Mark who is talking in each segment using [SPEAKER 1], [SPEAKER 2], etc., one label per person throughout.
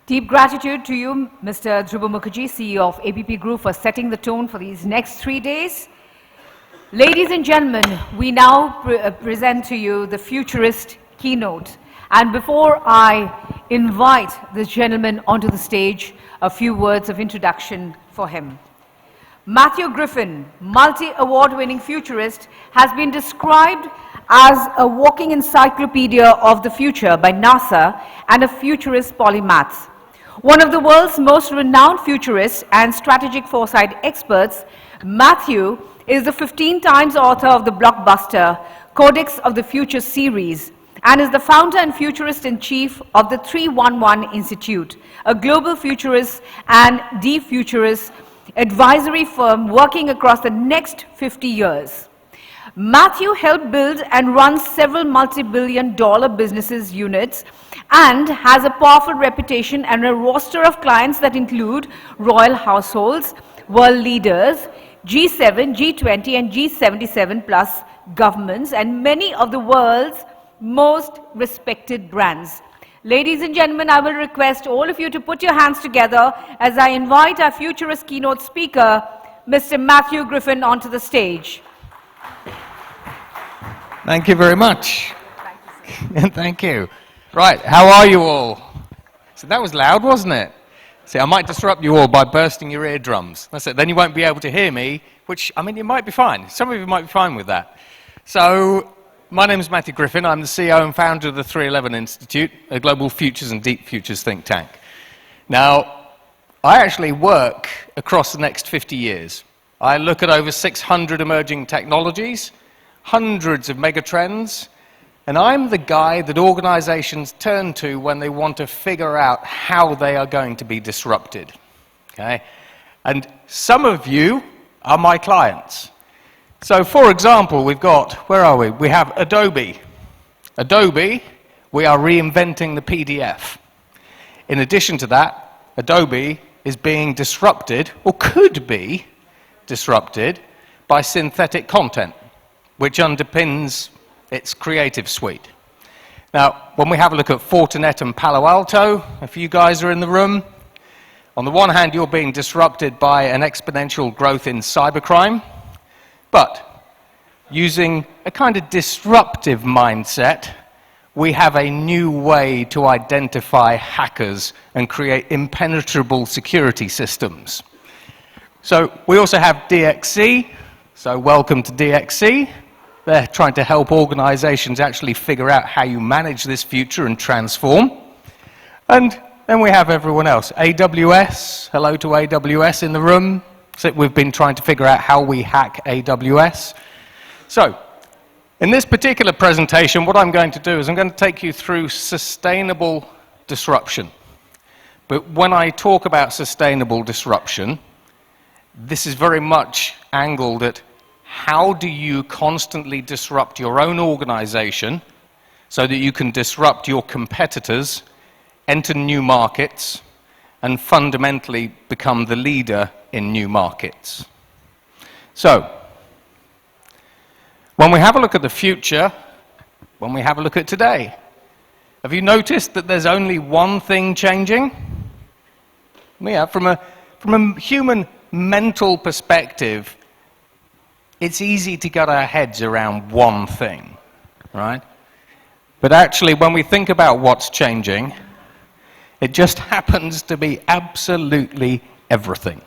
[SPEAKER 1] Deep gratitude to you, Mr. Dhruva Mukherjee, CEO of ABP Group, for setting the tone for these next 3 days. Ladies and gentlemen, we now present to you the Futurist keynote. And before I invite this gentleman onto the stage, a few words of introduction for him. Matthew Griffin, multi-award-winning futurist, has been described as a walking encyclopedia of the future by NASA and a futurist polymath. One of the world's most renowned futurists and strategic foresight experts, Matthew is the 15 times author of the blockbuster Codex of the Future series and is the founder and futurist-in-chief of the 311 Institute, a global futurist and de-futurist advisory firm working across the next 50 years. Matthew helped build and run several multi-billion-dollar businesses units and has a powerful reputation and a roster of clients that include royal households, world leaders, G7, G20, and G77 plus governments, and many of the world's most respected brands. Ladies and gentlemen, I will request all of you to put your hands together as I invite our Futurist keynote speaker, Mr. Matthew Griffin, onto the stage.
[SPEAKER 2] Thank you very much.
[SPEAKER 1] Thank you, sir.
[SPEAKER 2] Thank you. Right, how are you all? So that was loud, wasn't it? See, I might disrupt you all by bursting your eardrums. That's it. Then you won't be able to hear me, which, I mean, you might be fine. Some of you might be fine with that. So, my name is Matthew Griffin. I'm the CEO and founder of the 311 Institute, a global futures and deep futures think tank. Now, I actually work across the next 50 years. I look at over 600 emerging technologies, hundreds of megatrends, and I'm the guy that organizations turn to when they want to figure out how they are going to be disrupted. Okay? And some of you are my clients. So, for example, we've got, where are we? We have Adobe. Adobe, we are reinventing the PDF. In addition to that, Adobe is being disrupted, or could be disrupted, by synthetic content, which underpins its creative suite. Now, when we have a look at Fortinet and Palo Alto, if you guys are in the room, on the one hand, you're being disrupted by an exponential growth in cybercrime, but using a kind of disruptive mindset, we have a new way to identify hackers and create impenetrable security systems. So we also have DXC, so welcome to DXC. They're trying to help organizations actually figure out how you manage this future and transform. And then we have everyone else. AWS, hello to AWS in the room. So we've been trying to figure out how we hack AWS. So, in this particular presentation, what I'm going to do is I'm going to take you through sustainable disruption. But when I talk about sustainable disruption, this is very much angled at how do you constantly disrupt your own organization so that you can disrupt your competitors, enter new markets, and fundamentally become the leader in new markets. So, when we have a look at the future, when we have a look at today, have you noticed that there's only one thing changing? Yeah, from a human mental perspective, it's easy to get our heads around one thing, right? But actually, when we think about what's changing, it just happens to be absolutely everything.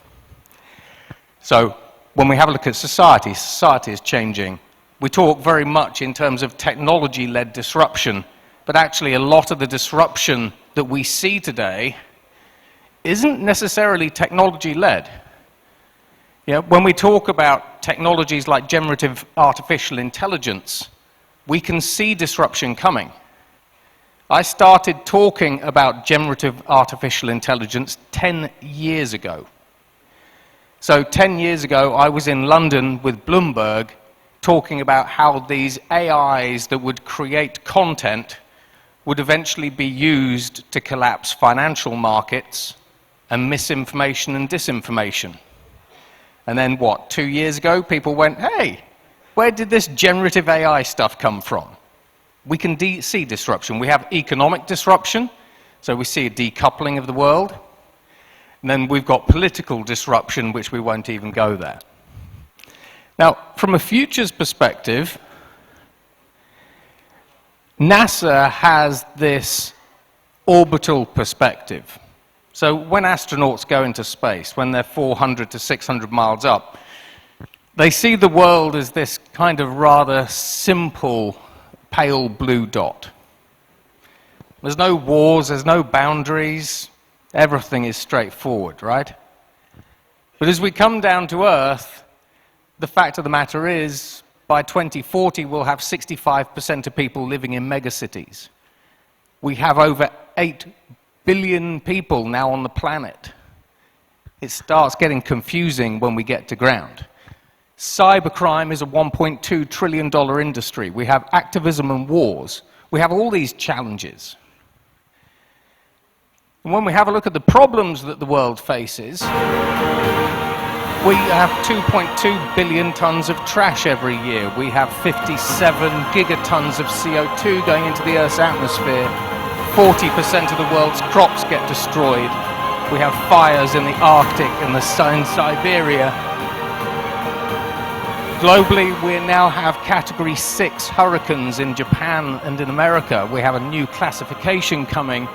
[SPEAKER 2] So, when we have a look at society, society is changing. We talk very much in terms of technology-led disruption, but actually a lot of the disruption that we see today isn't necessarily technology-led. Yeah, when we talk about technologies like generative artificial intelligence, we can see disruption coming. I started talking about generative artificial intelligence 10 years ago. So 10 years ago, I was in London with Bloomberg talking about how these AIs that would create content would eventually be used to collapse financial markets and misinformation and disinformation. And then what, 2 years ago, people went, hey, where did this generative AI stuff come from? We can see disruption. We have economic disruption. So we see a decoupling of the world. And then we've got political disruption, which we won't even go there. Now, from a futures perspective, NASA has this orbital perspective. So when astronauts go into space, when they're 400 to 600 miles up, they see the world as this kind of rather simple, pale blue dot. There's no wars, there's no boundaries, everything is straightforward, right? But as we come down to Earth, the fact of the matter is, by 2040, we'll have 65% of people living in megacities. We have over 8 billion people now on the planet. It starts getting confusing when we get to ground. Cybercrime is a $1.2 trillion industry. We have activism and wars. We have all these challenges. And when we have a look at the problems that the world faces, we have 2.2 billion tons of trash every year. We have 57 gigatons of CO2 going into the Earth's atmosphere. 40% of the world's crops get destroyed. We have fires in the Arctic and in Siberia. Globally, we now have Category 6 hurricanes in Japan and in America. We have a new classification coming.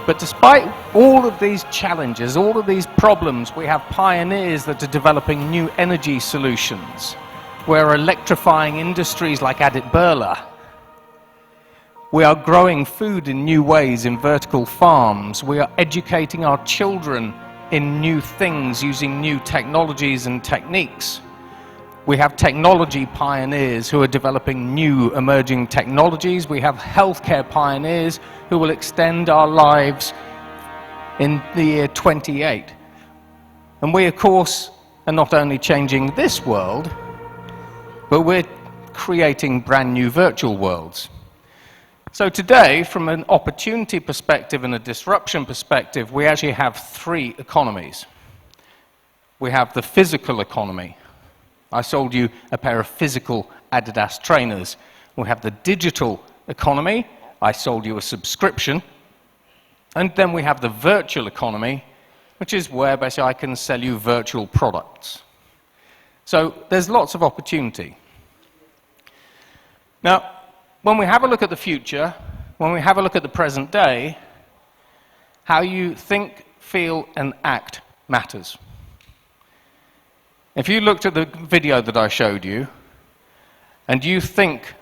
[SPEAKER 2] But despite all of these challenges, all of these problems, we have pioneers that are developing new energy solutions. We're electrifying industries like Aditburla. We are growing food in new ways in vertical farms. We are educating our children in new things using new technologies and techniques. We have technology pioneers who are developing new emerging technologies. We have healthcare pioneers who will extend our lives in the year 28. And we, of course, are not only changing this world, but we're creating brand new virtual worlds. So today, from an opportunity perspective and a disruption perspective, we actually have 3 economies. We have the physical economy. I sold you a pair of physical Adidas trainers. We have the digital economy. I sold you a subscription. And then we have the virtual economy, which is where basically I can sell you virtual products. So there's lots of opportunity. Now, when we have a look at the future, when we have a look at the present day, how you think, feel, and act matters. If you looked at the video that I showed you, and you think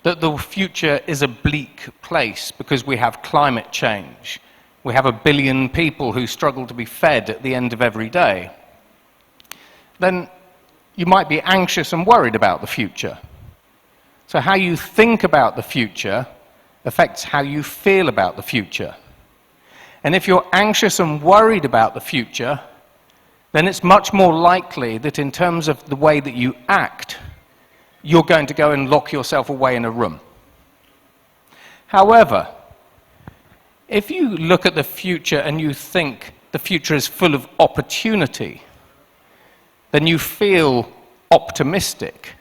[SPEAKER 2] that the future is a bleak place because we have climate change, we have 1 billion people who struggle to be fed at the end of every day, then you might be anxious and worried about the future. So how you think about the future affects how you feel about the future. And if you're anxious and worried about the future, then it's much more likely that in terms of the way that you act, you're going to go and lock yourself away in a room. However, if you look at the future and you think the future is full of opportunity, then you feel optimistic.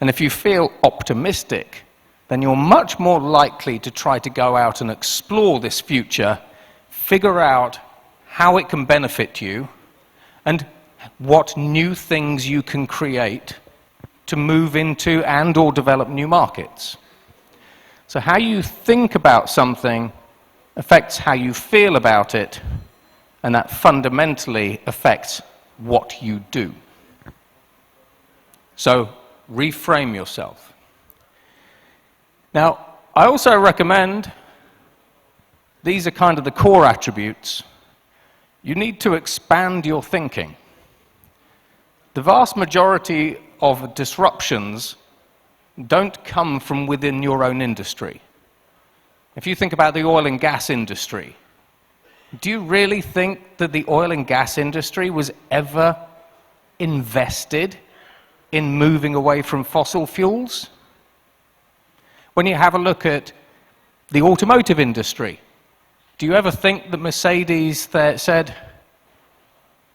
[SPEAKER 2] And if you feel optimistic, then you're much more likely to try to go out and explore this future, figure out how it can benefit you, and what new things you can create to move into and or develop new markets. So how you think about something affects how you feel about it, and that fundamentally affects what you do. So reframe yourself. Now, I also recommend, these are kind of the core attributes, you need to expand your thinking. The vast majority of disruptions don't come from within your own industry. If you think about the oil and gas industry, do you really think that the oil and gas industry was ever invested in moving away from fossil fuels? When you have a look at the automotive industry, do you ever think that Mercedes said,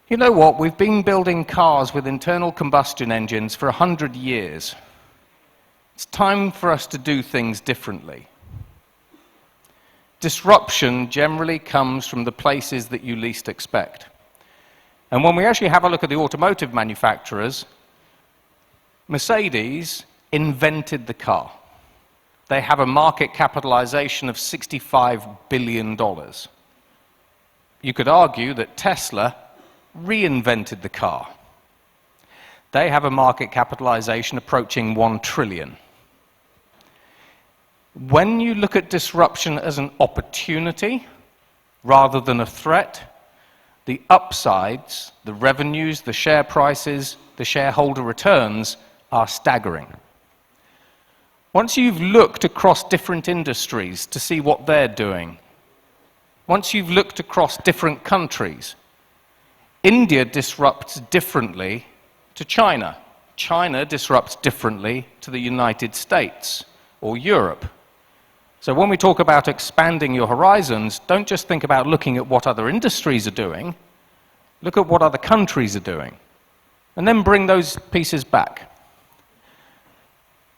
[SPEAKER 2] you know what, we've been building cars with internal combustion engines for 100 years. It's time for us to do things differently. disruption generally comes from the places that you least expect. And when we actually have a look at the automotive manufacturers, Mercedes invented the car. They have a market capitalization of $65 billion. You could argue that Tesla reinvented the car. They have a market capitalization approaching $1 trillion. When you look at disruption as an opportunity rather than a threat, the upsides, the revenues, the share prices, the shareholder returns are staggering. Once you've looked across different industries to see what they're doing, once you've looked across different countries, India disrupts differently to China. China disrupts differently to the United States or Europe. So when we talk about expanding your horizons, don't just think about looking at what other industries are doing, look at what other countries are doing, and then bring those pieces back.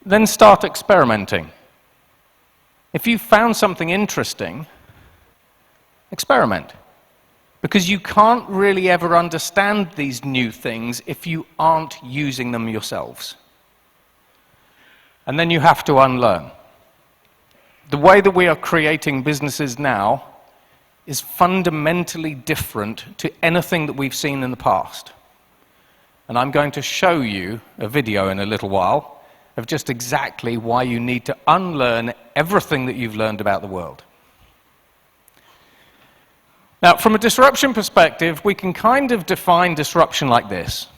[SPEAKER 2] Then start experimenting. If you found something interesting, experiment. Because you can't really ever understand these new things if you aren't using them yourselves. And then you have to unlearn. The way that we are creating businesses now is fundamentally different to anything that we've seen in the past. And I'm going to show you a video in a little while of just exactly why you need to unlearn everything that you've learned about the world. Now, from a disruption perspective, we can kind of define disruption like this.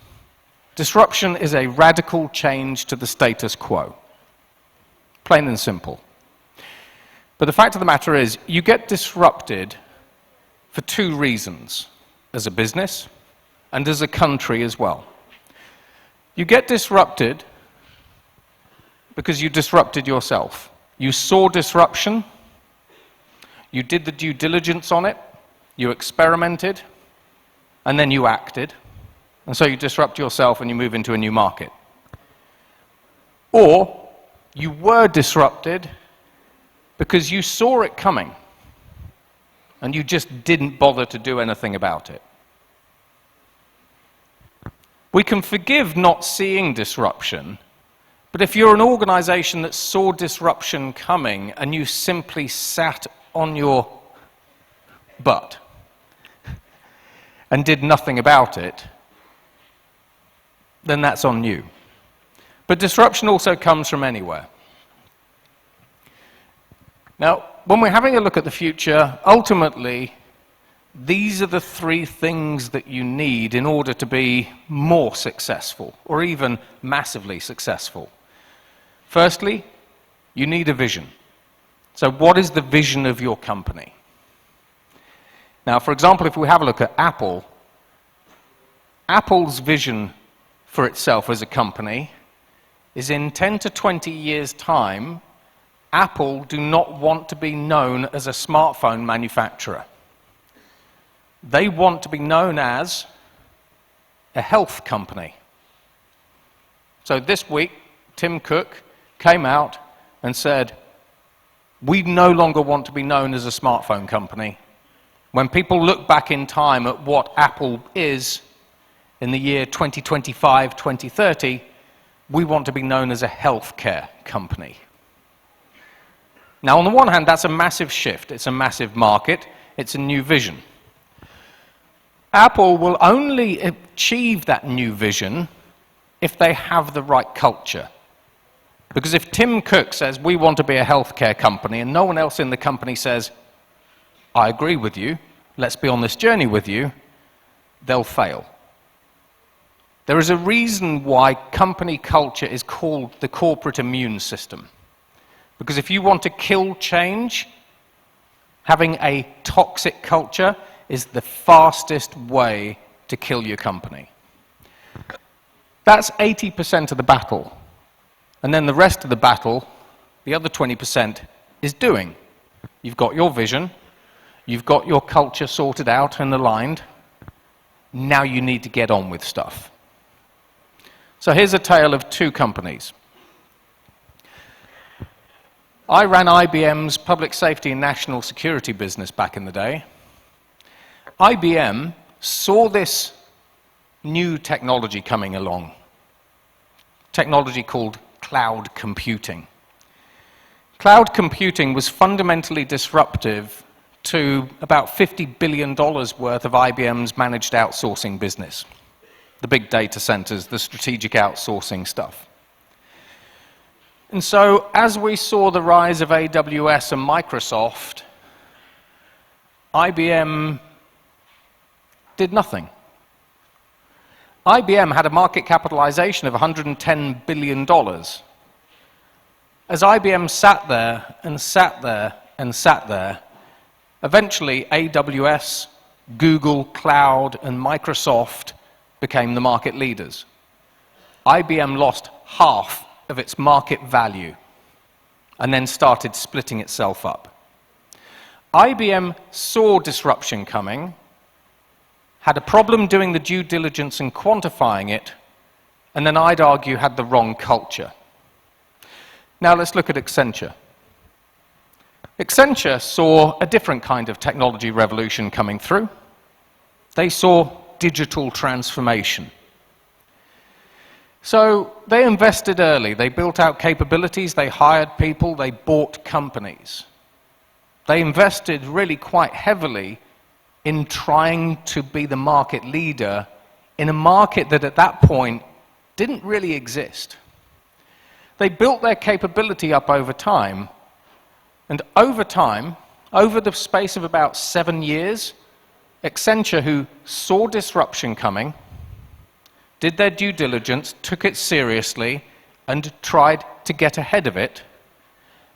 [SPEAKER 2] Disruption is a radical change to the status quo. Plain and simple. But the fact of the matter is, you get disrupted for two reasons, as a business and as a country as well. You get disrupted because you disrupted yourself. You saw disruption, you did the due diligence on it, you experimented, and then you acted. And so you disrupt yourself and you move into a new market. Or you were disrupted because you saw it coming and you just didn't bother to do anything about it. We can forgive not seeing disruption, but if you're an organization that saw disruption coming and you simply sat on your butt and did nothing about it, then that's on you. But disruption also comes from anywhere. Now, when we're having a look at the future, ultimately, these are the three things that you need in order to be more successful, or even massively successful. Firstly, you need a vision. So what is the vision of your company? Now, for example, if we have a look at Apple, Apple's vision for itself as a company is in 10 to 20 years' time, Apple do not want to be known as a smartphone manufacturer. They want to be known as a health company. So this week, Tim Cook came out and said, we no longer want to be known as a smartphone company. When people look back in time at what Apple is in the year 2025, 2030, we want to be known as a healthcare company. Now, on the one hand, that's a massive shift. It's a massive market. It's a new vision. Apple will only achieve that new vision if they have the right culture. Because if Tim Cook says, we want to be a healthcare company, and no one else in the company says, I agree with you, let's be on this journey with you, they'll fail. There is a reason why company culture is called the corporate immune system. Because if you want to kill change, having a toxic culture is the fastest way to kill your company. That's 80% of the battle. And then the rest of the battle, the other 20%, is doing. You've got your vision, you've got your culture sorted out and aligned, now you need to get on with stuff. So here's a tale of two companies. I ran IBM's public safety and national security business back in the day. IBM saw this new technology coming along, technology called cloud computing. Cloud computing was fundamentally disruptive to about $50 billion worth of IBM's managed outsourcing business, the big data centers, the strategic outsourcing stuff. And so as we saw the rise of AWS and Microsoft, IBM did nothing. IBM had a market capitalization of $110 billion. As IBM sat there and sat there and sat there, eventually AWS, Google, Cloud, and Microsoft became the market leaders. IBM lost half of its market value and then started splitting itself up. IBM saw disruption coming, had a problem doing the due diligence and quantifying it, and then I'd argue had the wrong culture. Now let's look at Accenture. Accenture saw a different kind of technology revolution coming through. They saw digital transformation. So they invested early. They built out capabilities, they hired people, they bought companies. They invested really quite heavily in trying to be the market leader in a market that at that point didn't really exist. They built their capability up over time, and over time, over the space of about 7 years, Accenture, who saw disruption coming, did their due diligence, took it seriously, and tried to get ahead of it,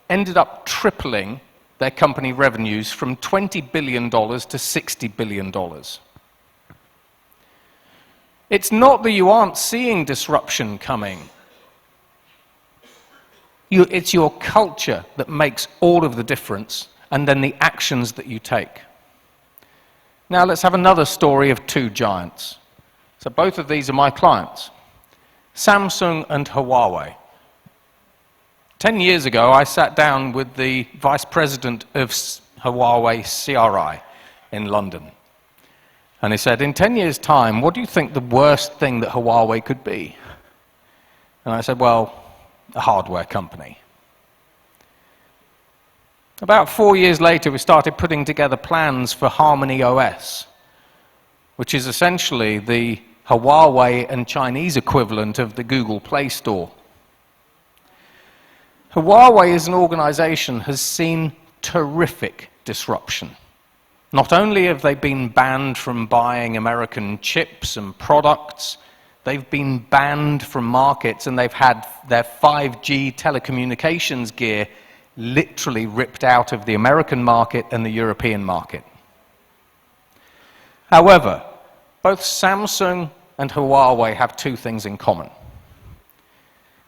[SPEAKER 2] ended up tripling their company revenues from $20 billion to $60 billion. It's not that you aren't seeing disruption coming. It's your culture that makes all of the difference, and then the actions that you take. Now let's have another story of two giants. So both of these are my clients, Samsung and Huawei. 10 years ago, I sat down with the vice president of Huawei CRI in London. And he said, in 10 years' time, what do you think the worst thing that Huawei could be? And I said, well, a hardware company. About 4 years later, we started putting together plans for Harmony OS, which is essentially the Huawei and Chinese equivalent of the Google Play Store. Huawei as an organization has seen terrific disruption. Not only have they been banned from buying American chips and products, they've been banned from markets, and they've had their 5G telecommunications gear literally ripped out of the American market and the European market. However, both Samsung and Huawei have two things in common.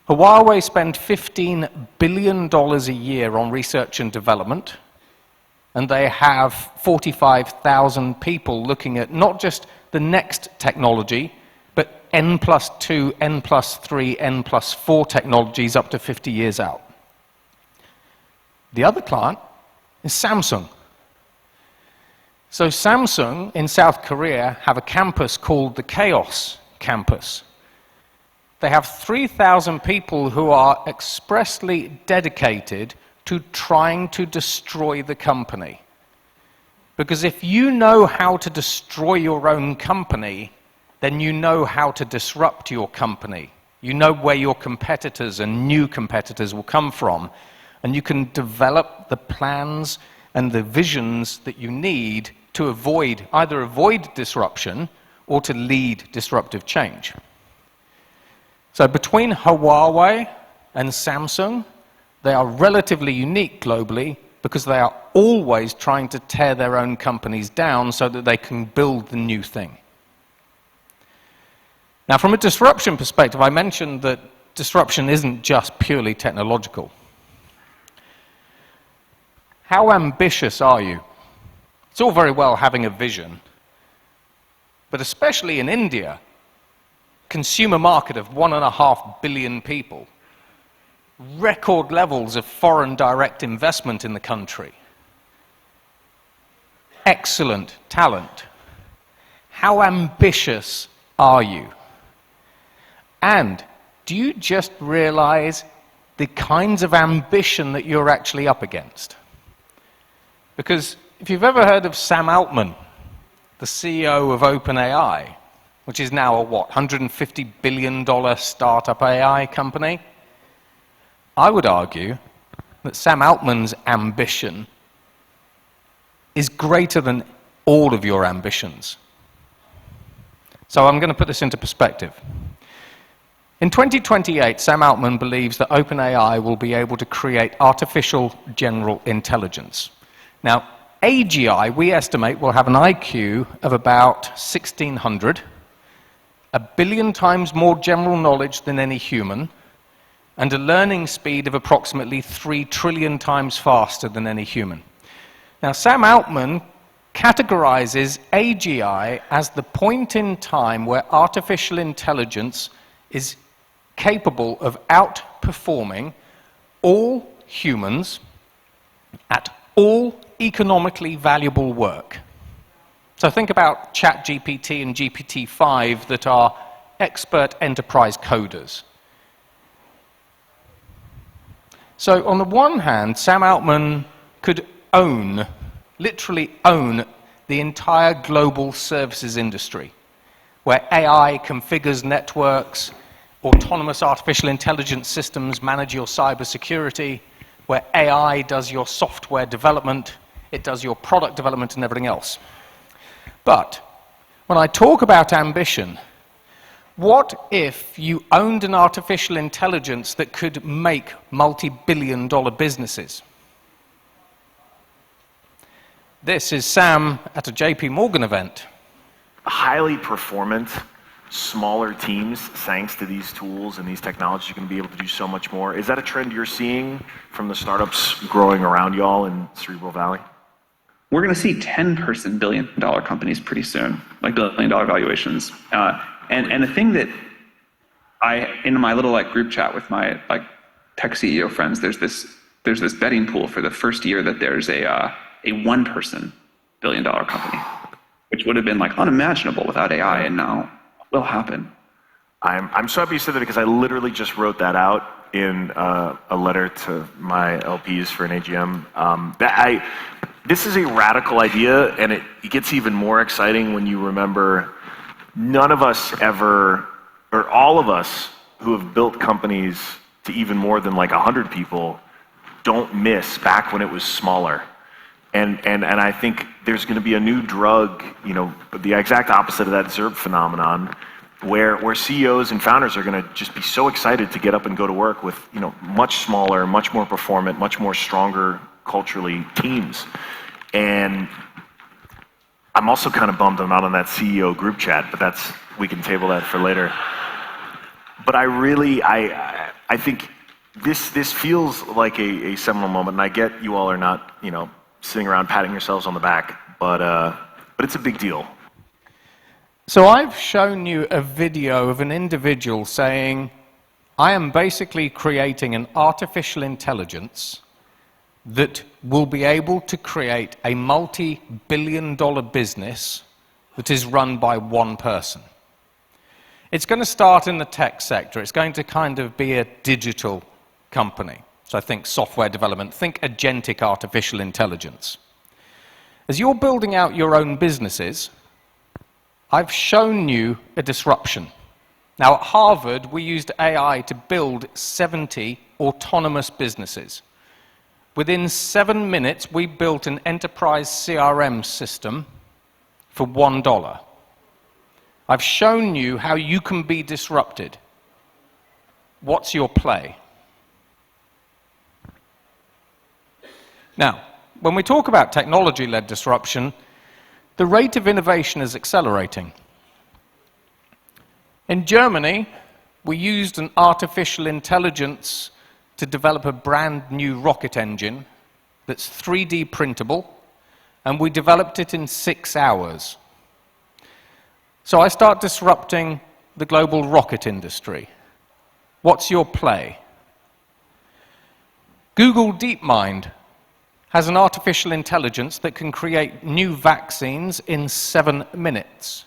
[SPEAKER 2] Huawei spend $15 billion a year on research and development, and they have 45,000 people looking at not just the next technology, but N+2, N+3, N+4 technologies up to 50 years out. The other client is Samsung. So Samsung in South Korea have a campus called the Chaos Campus. They have 3,000 people who are expressly dedicated to trying to destroy the company. Because if you know how to destroy your own company, then you know how to disrupt your company. You know where your competitors and new competitors will come from, and you can develop the plans and the visions that you need to either avoid disruption or to lead disruptive change. So between Huawei and Samsung, they are relatively unique globally because they are always trying to tear their own companies down so that they can build the new thing. Now, from a disruption perspective, I mentioned that disruption isn't just purely technological. How ambitious are you? It's all very well having a vision, but especially in India, consumer market of 1.5 billion people, record levels of foreign direct investment in the country, excellent talent. How ambitious are you? And do you just realize the kinds of ambition that you're actually up against? Because if you've ever heard of Sam Altman, the CEO of OpenAI, which is now a what, $150 billion startup AI company, I would argue that Sam Altman's ambition is greater than all of your ambitions. So I'm going to put this into perspective. In 2028, Sam Altman believes that OpenAI will be able to create artificial general intelligence. Now, AGI, we estimate, will have an IQ of about 1,600, 1 billion times more general knowledge than any human, and a learning speed of approximately 3 trillion times faster than any human. Now, Sam Altman categorizes AGI as the point in time where artificial intelligence is capable of outperforming all humans at all economically valuable work. So think about ChatGPT and GPT-5 that are expert enterprise coders. So on the one hand, Sam Altman could own, literally own, the entire global services industry, where AI configures networks, autonomous artificial intelligence systems manage your cybersecurity, where AI does your software development, it does your product development and everything else. But when I talk about ambition, what if you owned an artificial intelligence that could make multi-billion-dollar businesses? This is Sam at a JP Morgan event.
[SPEAKER 3] Highly performant, smaller teams, thanks to these tools and these technologies, are going to be able to do so much more. Is that a trend you're seeing from the startups growing around y'all in Cerebral Valley?
[SPEAKER 4] We're going to see 10-person billion-dollar companies pretty soon, like billion-dollar valuations. And the thing that in my little group chat with my tech CEO friends, there's this betting pool for the first year that there's a one-person billion-dollar company, which would have been unimaginable without AI, and now will happen.
[SPEAKER 3] I'm so happy you said that, because I literally just wrote that out in a letter to my LPs for an AGM. This is a radical idea, and it gets even more exciting when you remember none of us ever, or all of us who have built companies to even more than 100 people, don't miss back when it was smaller. And I think there's going to be a new drug, the exact opposite of that ZERB phenomenon, where CEOs and founders are going to just be so excited to get up and go to work with much smaller, much more performant, much more stronger culturally teams. And I'm also kind of bummed I'm not on that CEO group chat, but we can table that for later. But I think this feels like a seminal moment, and I get you all are not sitting around patting yourselves on the back, but it's a big deal.
[SPEAKER 2] So I've shown you a video of an individual saying, I am basically creating an artificial intelligence that will be able to create a multi-billion-dollar business that is run by one person. It's going to start in the tech sector. It's going to kind of be a digital company. So I think software development, think agentic artificial intelligence. As you're building out your own businesses, I've shown you a disruption. Now, at Harvard, we used AI to build 70 autonomous businesses. Within 7 minutes, we built an enterprise CRM system for $1. I've shown you how you can be disrupted. What's your play? Now, when we talk about technology-led disruption, the rate of innovation is accelerating. In Germany, we used an artificial intelligence to develop a brand new rocket engine that's 3D printable, and we developed it in 6 hours. So I start disrupting the global rocket industry. What's your play? Google DeepMind has an artificial intelligence that can create new vaccines in 7 minutes.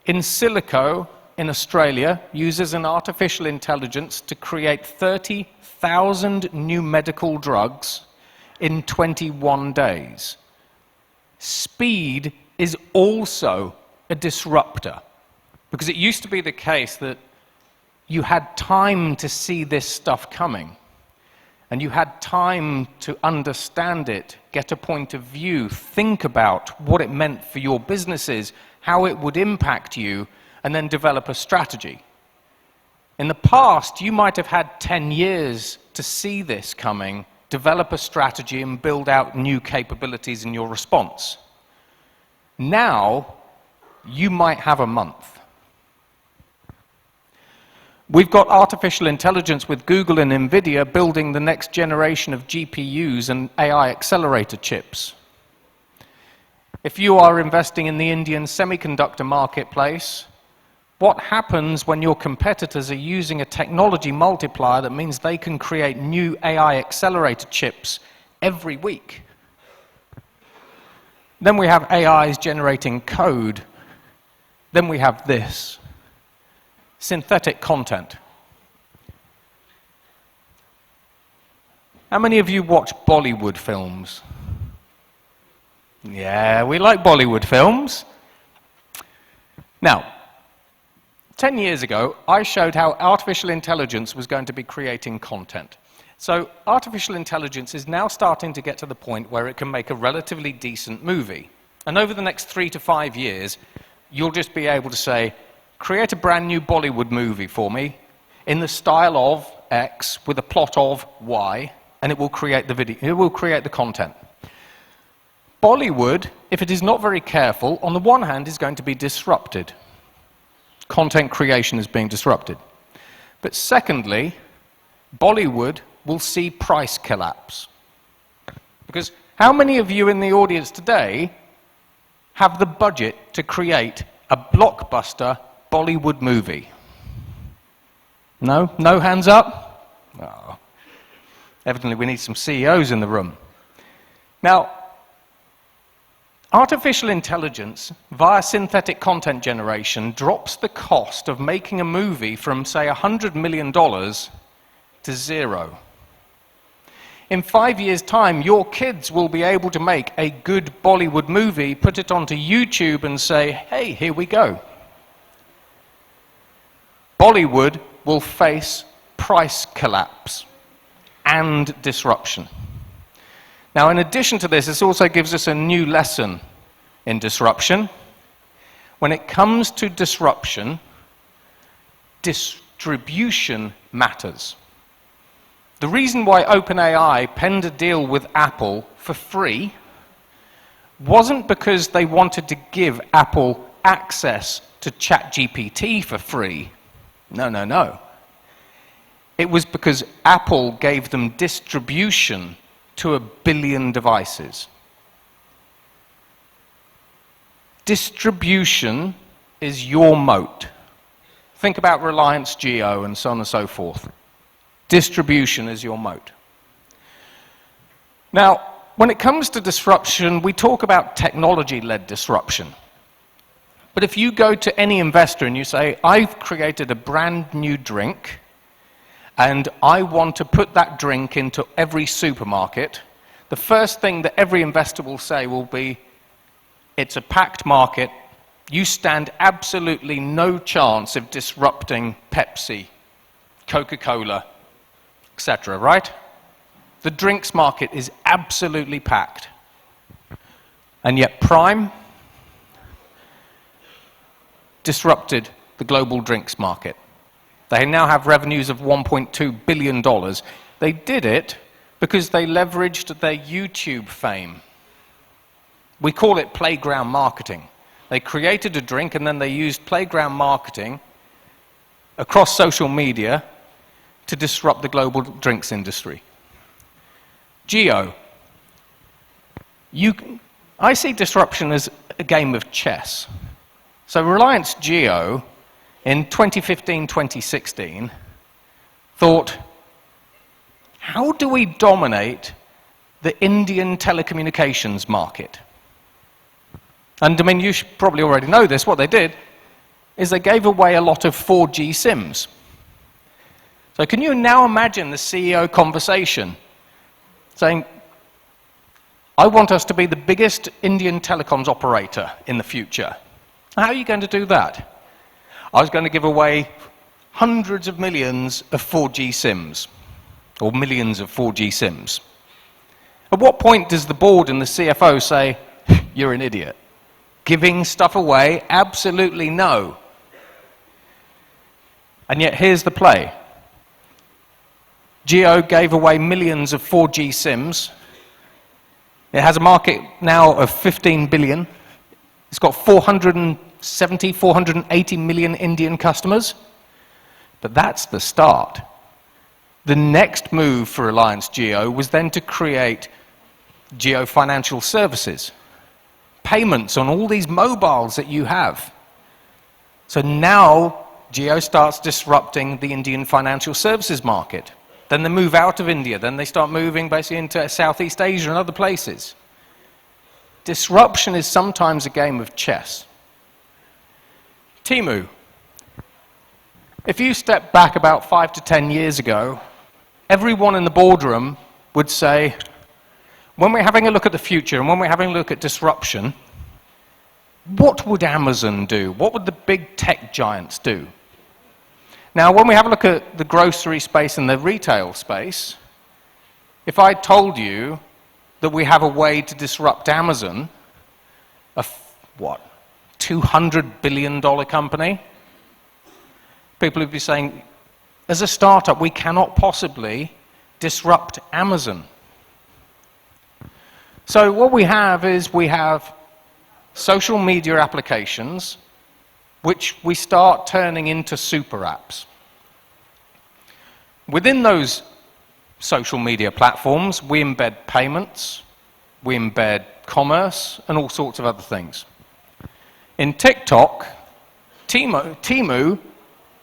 [SPEAKER 2] In Silico, in Australia, uses an artificial intelligence to create 30,000 new medical drugs in 21 days. Speed is also a disruptor, because it used to be the case that you had time to see this stuff coming, and you had time to understand it, get a point of view, think about what it meant for your businesses, how it would impact you, and then develop a strategy. In the past, you might have had 10 years to see this coming, develop a strategy, and build out new capabilities in your response. Now, you might have a month. We've got artificial intelligence with Google and NVIDIA building the next generation of GPUs and AI accelerator chips. If you are investing in the Indian semiconductor marketplace, what happens when your competitors are using a technology multiplier that means they can create new AI accelerator chips every week? Then we have AIs generating code. Then we have this. Synthetic content. How many of you watch Bollywood films? Yeah, we like Bollywood films. Now, 10 years ago, I showed how artificial intelligence was going to be creating content. So artificial intelligence is now starting to get to the point where it can make a relatively decent movie. And over the next 3 to 5 years, you'll just be able to say, create a brand new Bollywood movie for me in the style of X with a plot of Y, and it will create the video, it will create the content. Bollywood, if it is not very careful, on the one hand is going to be disrupted. Content creation is being disrupted. But secondly, Bollywood will see price collapse. Because how many of you in the audience today have the budget to create a blockbuster Bollywood movie? No? No hands up? Oh. Evidently we need some CEOs in the room. Now, artificial intelligence via synthetic content generation drops the cost of making a movie from, say, $100 million to 0. In 5 years' time, your kids will be able to make a good Bollywood movie, put it onto YouTube and say, hey, here we go. Bollywood will face price collapse and disruption. Now, in addition to this, this also gives us a new lesson in disruption. When it comes to disruption, distribution matters. The reason why OpenAI penned a deal with Apple for free wasn't because they wanted to give Apple access to ChatGPT for free. No, no, no. It was because Apple gave them distribution to 1 billion devices. Distribution is your moat. Think about Reliance Jio and so on and so forth. Distribution is your moat. Now, when it comes to disruption, we talk about technology-led disruption. But if you go to any investor and you say, I've created a brand new drink, and I want to put that drink into every supermarket, the first thing that every investor will say will be, it's a packed market, you stand absolutely no chance of disrupting Pepsi, Coca-Cola, etc., right? The drinks market is absolutely packed. And yet Prime disrupted the global drinks market. They now have revenues of $1.2 billion. They did it because they leveraged their YouTube fame. We call it playground marketing. They created a drink and then they used playground marketing across social media to disrupt the global drinks industry. Jio. I see disruption as a game of chess. So Reliance Jio, in 2015-2016, thought, how do we dominate the Indian telecommunications market? And I mean, you should probably already know this. What they did is they gave away a lot of 4G SIMs. So can you now imagine the CEO conversation saying, I want us to be the biggest Indian telecoms operator in the future. How are you going to do that? I was going to give away hundreds of millions of 4G SIMs, or millions of 4G SIMs. At what point does the board and the CFO say, you're an idiot? Giving stuff away? Absolutely no. And yet here's the play. Jio gave away millions of 4G SIMs. It has a market now of 15 billion. It's got 470, 480 million Indian customers. But that's the start. The next move for Reliance Jio was then to create Jio Financial Services, payments on all these mobiles that you have. So now Jio starts disrupting the Indian financial services market. Then they move out of India. Then they start moving basically into Southeast Asia and other places. Disruption is sometimes a game of chess. Temu. If you step back about 5 to 10 years ago, everyone in the boardroom would say, when we're having a look at the future and when we're having a look at disruption, what would Amazon do? What would the big tech giants do? Now, when we have a look at the grocery space and the retail space, if I told you that we have a way to disrupt Amazon, what, $200 billion company, people would be saying, as a startup, we cannot possibly disrupt Amazon. So what we have is we have social media applications which we start turning into super apps. Within those social media platforms, we embed payments, we embed commerce, and all sorts of other things. In TikTok, Temu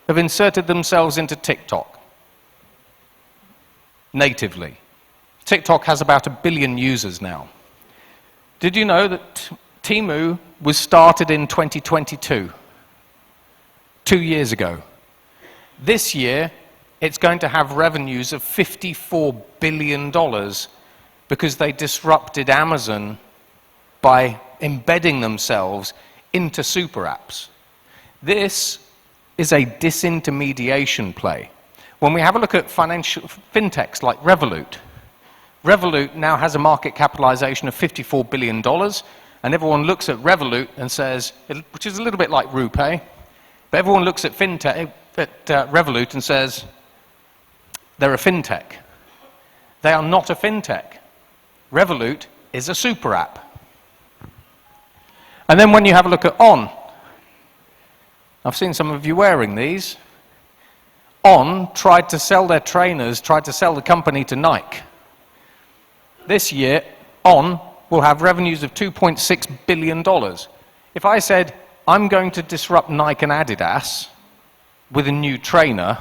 [SPEAKER 2] have inserted themselves into TikTok natively. TikTok has about 1 billion users now. Did you know that Temu was started in 2022, 2 years ago? This year, it's going to have revenues of $54 billion because they disrupted Amazon by embedding themselves into super apps. This is a disintermediation play. When we have a look at financial fintechs like Revolut, Revolut now has a market capitalization of $54 billion, and everyone looks at Revolut and says, which is a little bit like RuPay, but everyone looks at fintech, at Revolut and says, they're a fintech. They are not a fintech. Revolut is a super app. And then when you have a look at On, I've seen some of you wearing these. On tried to sell their trainers, tried to sell the company to Nike. This year, On will have revenues of $2.6 billion. If I said, I'm going to disrupt Nike and Adidas with a new trainer,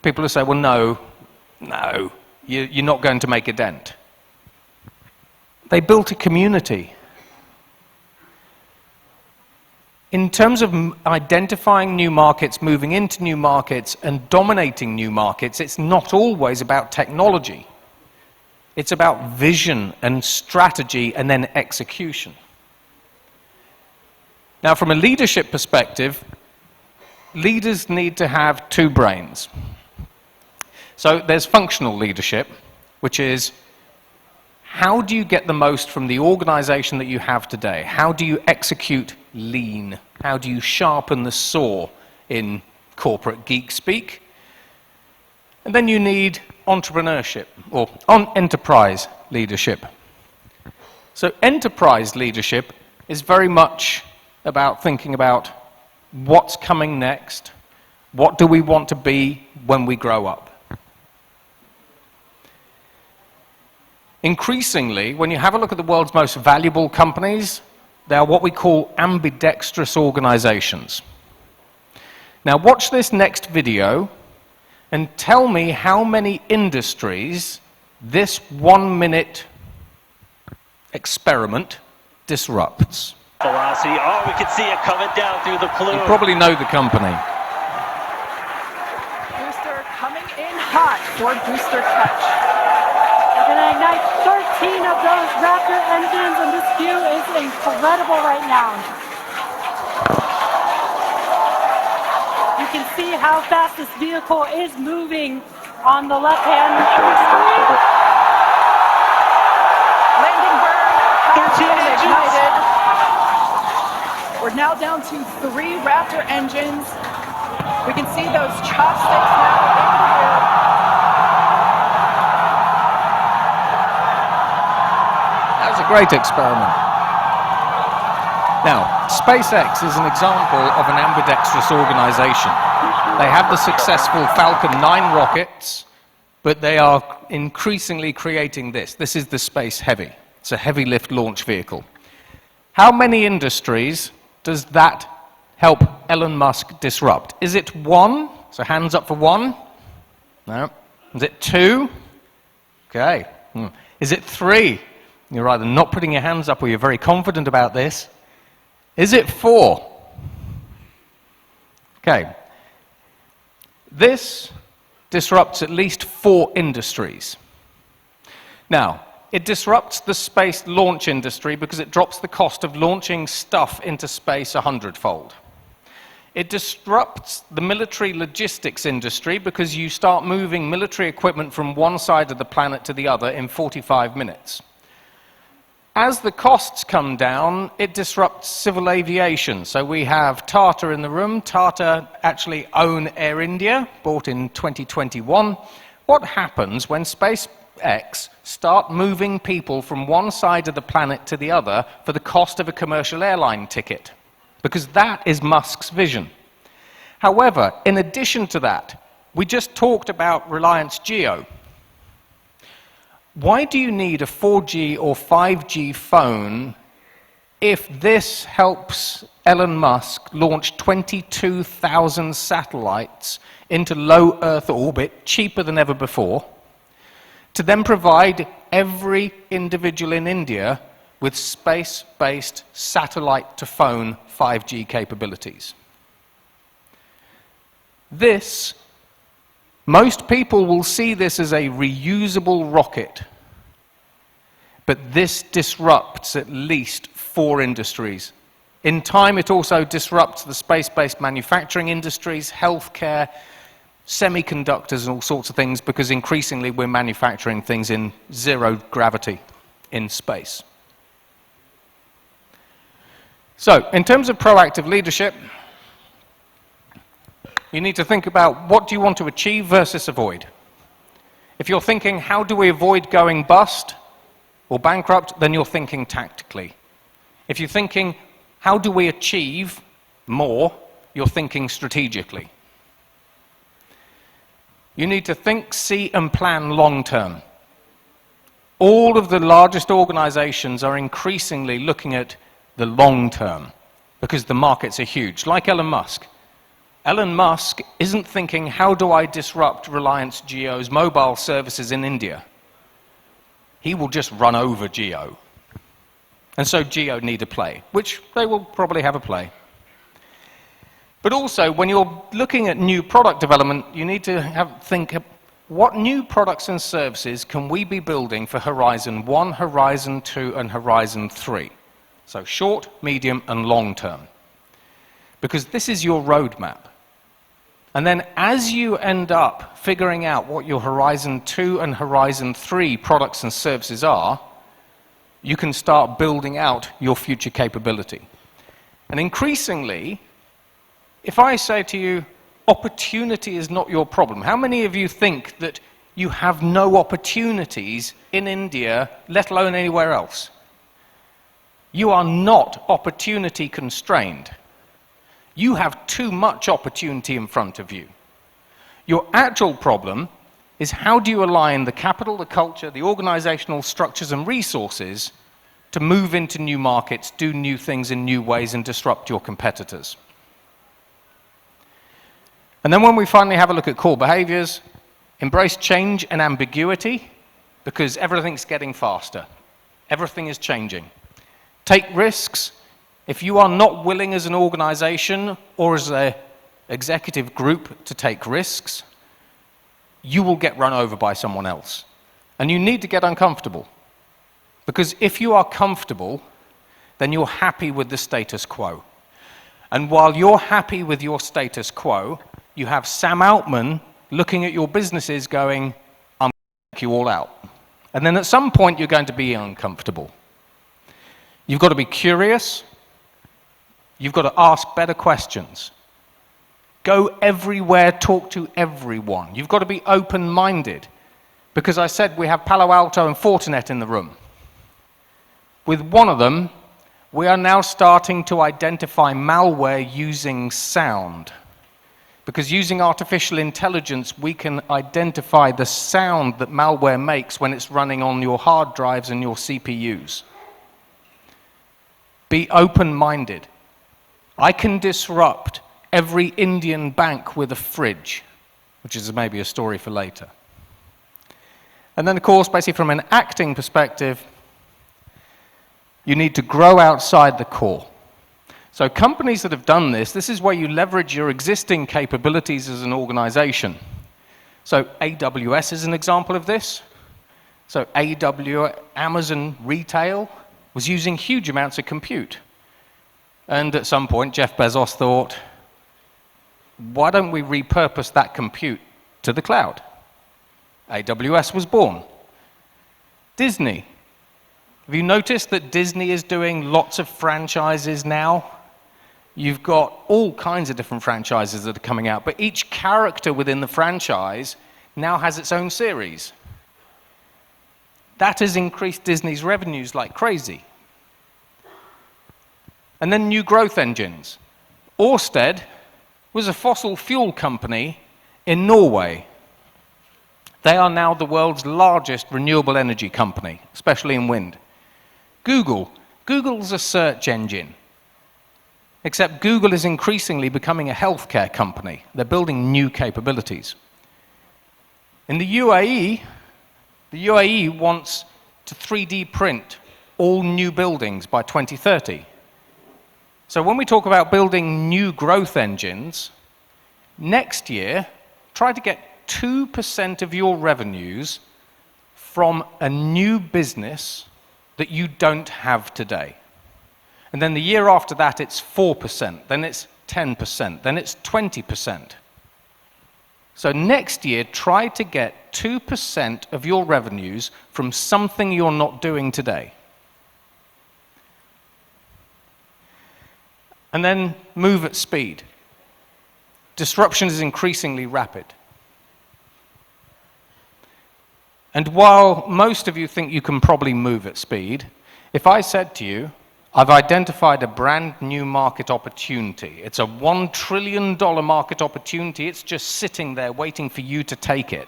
[SPEAKER 2] people will say, well, no, you're not going to make a dent. They built a community. In terms of identifying new markets, moving into new markets, and dominating new markets, it's not always about technology. It's about vision and strategy and then execution. Now, from a leadership perspective, leaders need to have two brains. So there's functional leadership, which is how do you get the most from the organization that you have today? How do you execute lean? How do you sharpen the saw in corporate geek speak? And then you need entrepreneurship, or enterprise leadership. So enterprise leadership is very much about thinking about what's coming next, what do we want to be when we grow up. Increasingly, when you have a look at the world's most valuable companies, they are what we call ambidextrous organizations. Now watch this next video, and tell me how many industries this 1-minute experiment disrupts.
[SPEAKER 5] Velocity. Oh, we can see it coming down through the plume.
[SPEAKER 2] You probably know the company.
[SPEAKER 6] Booster coming in hot for booster catch. We're going to ignite 13 of those Raptor engines, and this view is incredible right now. You can see how fast this vehicle is moving on the left-hand side. Landing burn, 13 ignited. We're now down to 3 Raptor engines. We can see those chopsticks now in here.
[SPEAKER 2] That was a great experiment. Now, SpaceX is an example of an ambidextrous organization. They have the successful Falcon 9 rockets, but they are increasingly creating this. This is the Space Heavy. It's a heavy lift launch vehicle. How many industries does that help Elon Musk disrupt? Is it 1? So hands up for 1. No. Is it 2? Okay. Is it 3? You're either not putting your hands up or you're very confident about this. Is it 4? Okay. This disrupts at least 4 industries. Now, it disrupts the space launch industry because it drops the cost of launching stuff into space 100-fold. It disrupts the military logistics industry because you start moving military equipment from one side of the planet to the other in 45 minutes. As the costs come down, it disrupts civil aviation. So we have Tata in the room. Tata actually own Air India, bought in 2021. What happens when SpaceX start moving people from one side of the planet to the other for the cost of a commercial airline ticket? Because that is Musk's vision. However, in addition to that, we just talked about Reliance Jio. Why do you need a 4G or 5G phone if this helps Elon Musk launch 22,000 satellites into low Earth orbit, cheaper than ever before, to then provide every individual in India with space-based satellite-to-phone 5G capabilities? This, most people will see this as a reusable rocket, but this disrupts at least 4 industries. In time, it also disrupts the space-based manufacturing industries, healthcare, semiconductors, and all sorts of things, because increasingly we're manufacturing things in zero gravity in space. So, in terms of proactive leadership, you need to think about what do you want to achieve versus avoid. If you're thinking, how do we avoid going bust or bankrupt, then you're thinking tactically. If you're thinking, how do we achieve more, you're thinking strategically. You need to think, see, and plan long term. All of the largest organizations are increasingly looking at the long term because the markets are huge, like Elon Musk. Elon Musk isn't thinking, how do I disrupt Reliance Jio's mobile services in India? He will just run over Jio. And so Jio need a play, which they will probably have a play. But also, when you're looking at new product development, you need to think, what new products and services can we be building for Horizon 1, Horizon 2, and Horizon 3? So short, medium, and long term. Because this is your roadmap. And then as you end up figuring out what your Horizon 2 and Horizon 3 products and services are, you can start building out your future capability. And increasingly, if I say to you, opportunity is not your problem, how many of you think that you have no opportunities in India, let alone anywhere else? You are not opportunity constrained. You have too much opportunity in front of you. Your actual problem is, how do you align the capital, the culture, the organizational structures and resources to move into new markets, do new things in new ways, and disrupt your competitors? And then when we finally have a look at core behaviors, embrace change and ambiguity, because everything's getting faster. Everything is changing. Take risks. If you are not willing as an organization or as an executive group to take risks, you will get run over by someone else. And you need to get uncomfortable. Because if you are comfortable, then you're happy with the status quo. And while you're happy with your status quo, you have Sam Altman looking at your businesses going, I'm going to take you all out. And then at some point, you're going to be uncomfortable. You've got to be curious. You've got to ask better questions. Go everywhere, talk to everyone. You've got to be open-minded. Because I said we have Palo Alto and Fortinet in the room. With one of them, we are now starting to identify malware using sound. Because using artificial intelligence, we can identify the sound that malware makes when it's running on your hard drives and your CPUs. Be open-minded. I can disrupt every Indian bank with a fridge, which is maybe a story for later. And then, of course, basically from an acting perspective, you need to grow outside the core. So companies that have done this, this is where you leverage your existing capabilities as an organization. So AWS is an example of this. So Amazon Retail was using huge amounts of compute. And at some point, Jeff Bezos thought, why don't we repurpose that compute to the cloud? AWS was born. Disney. Have you noticed that Disney is doing lots of franchises now? You've got all kinds of different franchises that are coming out, but each character within the franchise now has its own series. That has increased Disney's revenues like crazy. And then new growth engines. Ørsted was a fossil fuel company in Norway. They are now the world's largest renewable energy company, especially in wind. Google's a search engine. Except Google is increasingly becoming a healthcare company. They're building new capabilities. In the UAE wants to 3D print all new buildings by 2030. So when we talk about building new growth engines, next year, try to get 2% of your revenues from a new business that you don't have today. And then the year after that, it's 4%, then it's 10%, then it's 20%. So next year, try to get 2% of your revenues from something you're not doing today. And then move at speed. Disruption is increasingly rapid. And while most of you think you can probably move at speed, if I said to you, I've identified a brand new market opportunity. It's a $1 trillion market opportunity. It's just sitting there waiting for you to take it.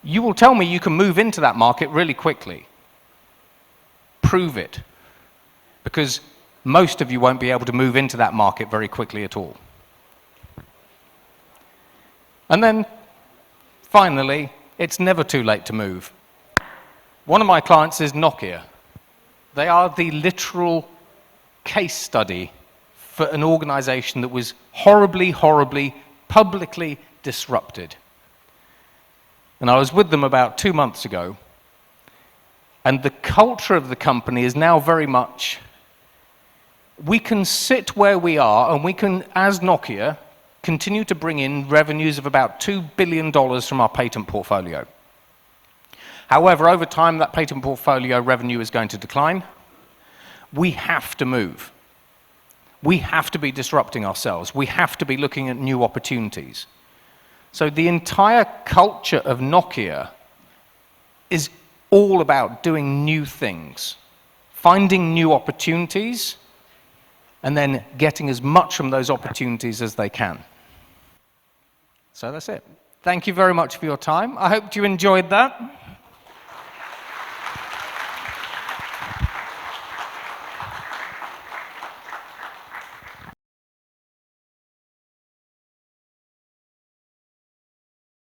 [SPEAKER 2] You will tell me you can move into that market really quickly. Prove it. Because most of you won't be able to move into that market very quickly at all. And then, finally, it's never too late to move. One of my clients is Nokia. They are the literal case study for an organization that was horribly, horribly, publicly disrupted. And I was with them about 2 months ago, and the culture of the company is now very much, we can sit where we are, and we can, as Nokia, continue to bring in revenues of about $2 billion from our patent portfolio. However, over time, that patent portfolio revenue is going to decline. We have to move. We have to be disrupting ourselves. We have to be looking at new opportunities. So the entire culture of Nokia is all about doing new things, finding new opportunities, and then getting as much from those opportunities as they can. So that's it. Thank you very much for your time. I hope you enjoyed that.